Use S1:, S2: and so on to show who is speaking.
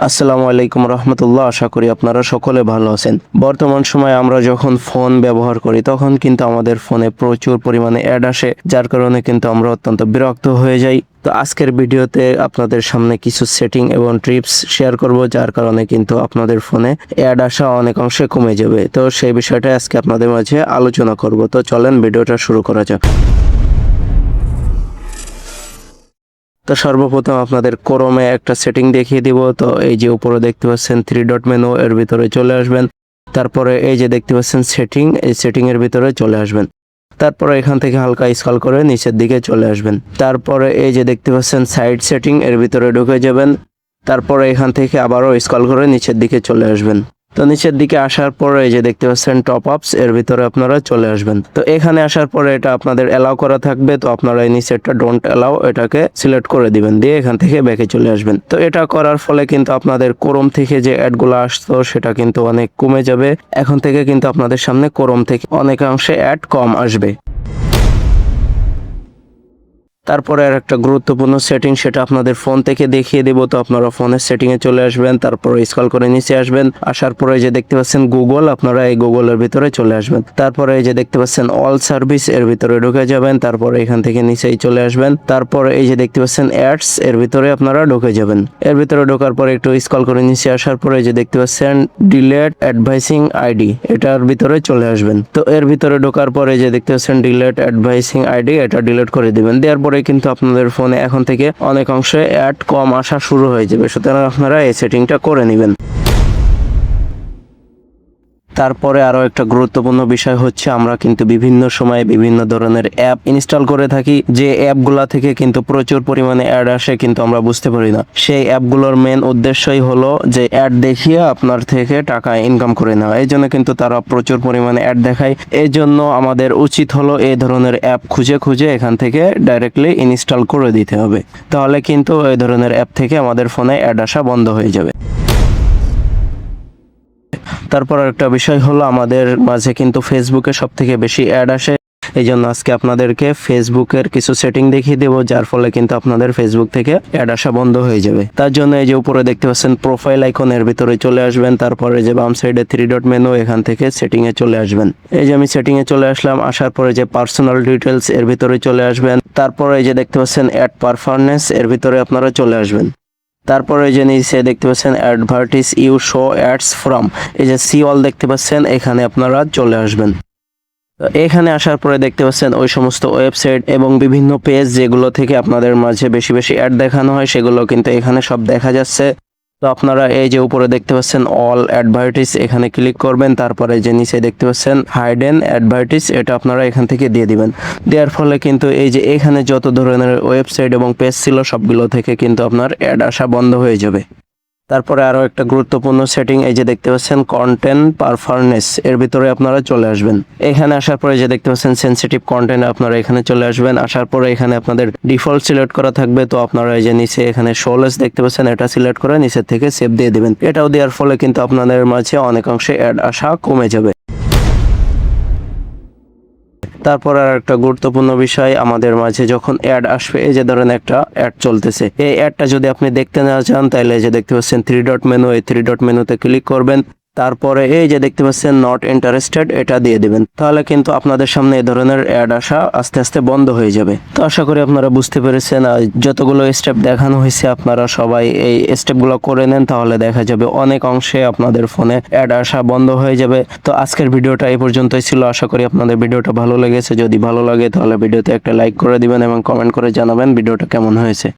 S1: আসসালামু আলাইকুম রহমতুল্লাহ। আশা করি আপনারা সকলে ভালো আছেন। বর্তমান সময়ে আমরা যখন ফোন ব্যবহার করি তখন কিন্তু আমাদের ফোনে প্রচুর পরিমাণে অ্যাড আসে, যার কারণে কিন্তু আমরা অত্যন্ত বিরক্ত হয়ে যাই। তো আজকের ভিডিওতে আপনাদের সামনে কিছু সেটিং এবং ট্রিপস শেয়ার করব, যার কারণে কিন্তু আপনাদের ফোনে অ্যাড আসা অনেক অংশে কমে যাবে। তো সেই বিষয়টা আজকে আপনাদের মাঝে আলোচনা করব। তো চলেন ভিডিওটা শুরু করা যাক। তো সর্বপ্রথম আপনাদের ক্রোমে একটা সেটিং দেখিয়ে দিব। তো এই যে উপরে দেখতে পাচ্ছেন 3 ডট মেনু, এর ভিতরে চলে আসবেন। তারপরে এই যে দেখতে পাচ্ছেন সেটিং, এই সেটিং এর ভিতরে চলে আসবেন। তারপরে এখান থেকে হালকা স্ক্রল করে নিচের দিকে চলে আসবেন। তারপরে এই যে দেখতে পাচ্ছেন সাইড সেটিং, এর ভিতরে ঢুকে যাবেন। তারপরে এখান থেকে আবারও স্ক্রল করে নিচের দিকে চলে আসবেন। তো নিচের দিকে আসার পরে এই যে দেখতে পাচ্ছেন টপ আপস, এর ভিতরে আপনারা চলে আসবেন। তো এখানে আসার পরে এটা আপনাদের অ্যালাউ করা থাকবে। তো আপনারা এই নিচেরটা ডোন্ট অ্যালাউ এটাকে সিলেক্ট করে দিবেন, দিয়ে এখান থেকে ব্যাকে চলে আসবেন। তো এটা করার ফলে কিন্তু আপনাদের ক্রোম থেকে যে অ্যাডগুলো আসতো সেটা কিন্তু অনেক কমে যাবে। এখন থেকে কিন্তু আপনাদের সামনে ক্রোম থেকে অনেকাংশে অ্যাড কম আসবে। তারপরে আর একটা গুরুত্বপূর্ণ সেটিং, সেটা আপনাদের ফোন থেকে দেখিয়ে দেব। তো আপনারা ফোনের সেটিং এ চলে আসবেন, তারপরে স্ক্রল করে নিচে আসবেন। আসার পরে যে দেখতে পাচ্ছেন গুগল, আপনারা এই গুগলের ভিতরে চলে আসবেন। তারপরে এই যে দেখতে পাচ্ছেন অল সার্ভিস, এর ভিতরে ঢুকে যাবেন। তারপরে এখান থেকে নিচেই চলে আসবেন। তারপরে এই যে দেখতে পাচ্ছেন অ্যাডস, এর ভিতরে আপনারা ঢুকে যাবেন। এর ভিতরে ঢোকার পরে একটু স্ক্রল করে নিচে আসার পরে যে দেখতে পাচ্ছেন ডিলেট অ্যাডভাইসিং আইডি, এটার ভিতরে চলে আসবেন। তো এর ভিতরে ঢোকার পরে যে দেখতে পাচ্ছেন ডিলেট অ্যাডভাইসিং আইডি, এটা ডিলিট করে দিবেন। দেওয়ার পরে কিন্তু আপনাদের ফোনে এখন থেকে অনেক অংশে অ্যাড কম আসা শুরু হয়ে যাবে। সুতরাং আপনারা এই সেটিংটা করে নেবেন। তারপরে আরো একটা গুরুত্বপূর্ণ বিষয় হচ্ছে, আমরা কিন্তু বিভিন্ন সময়ে বিভিন্ন ধরনের অ্যাপ ইনস্টল করে থাকি, যে অ্যাপগুলা থেকে কিন্তু প্রচুর পরিমাণে অ্যাড আসে, কিন্তু আমরা বুঝতে পারি না। সেই অ্যাপগুলোর মেন উদ্দেশ্যই হলো যে অ্যাড দেখিয়ে আপনার থেকে টাকা ইনকাম করে নেওয়া। এই জন্য কিন্তু তারা প্রচুর পরিমাণে অ্যাড দেখায়। এই জন্য আমাদের উচিত হলো এই ধরনের অ্যাপ খুঁজে খুঁজে এখান থেকে ডাইরেক্টলি ইনস্টল করে দিতে হবে। তাহলে কিন্তু এই ধরনের অ্যাপ থেকে আমাদের ফোনে অ্যাড আসা বন্ধ হয়ে যাবে। তারপর একটা বিষয় হলো, আমাদের মাঝে কিন্তু ফেসবুকে সব থেকে বেশি অ্যাড আসে। এই জন্য আজকে আপনাদেরকে ফেসবুকের কিছু সেটিং দেখিয়ে দেবো, যার ফলে কিন্তু আপনাদের ফেসবুক থেকে অ্যাড আসা বন্ধ হয়ে যাবে। তার জন্য এই যে উপরে দেখতে পাচ্ছেন প্রোফাইল আইকন, এর ভিতরে চলে আসবেন। তারপরে যে বাম সাইডে 3 ডট মেনু, এখান থেকে সেটিং এ চলে আসবেন। এই যে আমি সেটিং এ চলে আসলাম। আসার পরে যে পার্সোনাল ডিটেলস, এর ভিতরে চলে আসবেন। তারপরে এই যে দেখতে পাচ্ছেন অ্যাড পারফরম্যান্স, এর ভিতরে আপনারা চলে আসবেন। তারপরে যে নিচে দেখতে পাচ্ছেন অ্যাডভার্টিস ইউ শো অ্যাডস ফ্রম, এই যে সি অল দেখতে পাচ্ছেন, এখানে আপনারা চলে আসবেন। তো এখানে আসার পরে দেখতে পাচ্ছেন ওই সমস্ত ওয়েবসাইট এবং বিভিন্ন পেজ যেগুলো থেকে আপনাদের মাঝে বেশি বেশি অ্যাড দেখানো হয়, সেগুলো কিন্তু এখানে সব দেখা যাচ্ছে। তো আপনারা এই যে উপরে দেখতে পাচ্ছেন অল অ্যাডভার্টিস, এখানে ক্লিক করবেন। তারপরে যে নিচে দেখতে পাচ্ছেন হাইডেন অ্যাডভার্টিস, এটা আপনারা এখান থেকে দিয়ে দিবেন। দেওয়ার ফলে কিন্তু এই যে এখানে যত ধরনের ওয়েবসাইট এবং পেজ ছিল সবগুলো থেকে কিন্তু আপনার অ্যাড আসা বন্ধ হয়ে যাবে। তারপরে আরো একটা গুরুত্বপূর্ণ সেটিং, এই যে দেখতে পাচ্ছেন কন্টেন্ট পারফরম্যান্স, এর ভিতরে আপনারা চলে আসবেন। এখানে আসার পরে যে দেখতে পাচ্ছেন সেনসিটিভ কন্টেন্ট, আপনারা এখানে চলে আসবেন। আসার পরে এখানে আপনাদের ডিফল্ট সিলেক্ট করা থাকবে। তো আপনারা এই যে নিচে এখানে শোলেস দেখতে পাচ্ছেন, এটা সিলেক্ট করে নিচের থেকে সেভ দিয়ে দিবেন। এটাও দেওয়ার ফলে কিন্তু আপনাদের মাঝে অনেকাংশে অ্যাড আসা কমে যাবে। তারপর আর একটা গুরুত্বপূর্ণ বিষয়, আমাদের মাঝে যখন অ্যাড আসবে, এই যে ধরেন একটা অ্যাড চলতেছে, এই অ্যাডটা যদি আপনি দেখতে না চান, তাহলে এই যে দেখতে পাচ্ছেন 3 ডট মেনু, এই 3 ডট মেনুতে ক্লিক করবেন। তারপরে এই যে দেখতে পাচ্ছেন নট ইন্টারেস্টেড, এটা দিয়ে দিবেন। তাহলে কিন্তু আপনাদের সামনে এই ধরনের অ্যাড আসা আস্তে আস্তে বন্ধ হয়ে যাবে। তো আশা করি আপনারা বুঝতে পেরেছেন। আর যতগুলো স্টেপ দেখানো হয়েছে আপনারা সবাই এই স্টেপগুলো করে নেন, তাহলে দেখা যাবে অনেক অংশে আপনাদের ফোনে অ্যাড আসা বন্ধ হয়ে যাবে। তো আজকের ভিডিওটা এই পর্যন্তই ছিল। আশা করি আপনাদের ভিডিওটা ভালো লেগেছে। যদি ভালো লাগে তাহলে ভিডিওতে একটা লাইক করে দিবেন এবং কমেন্ট করে জানাবেন ভিডিওটা কেমন হয়েছে।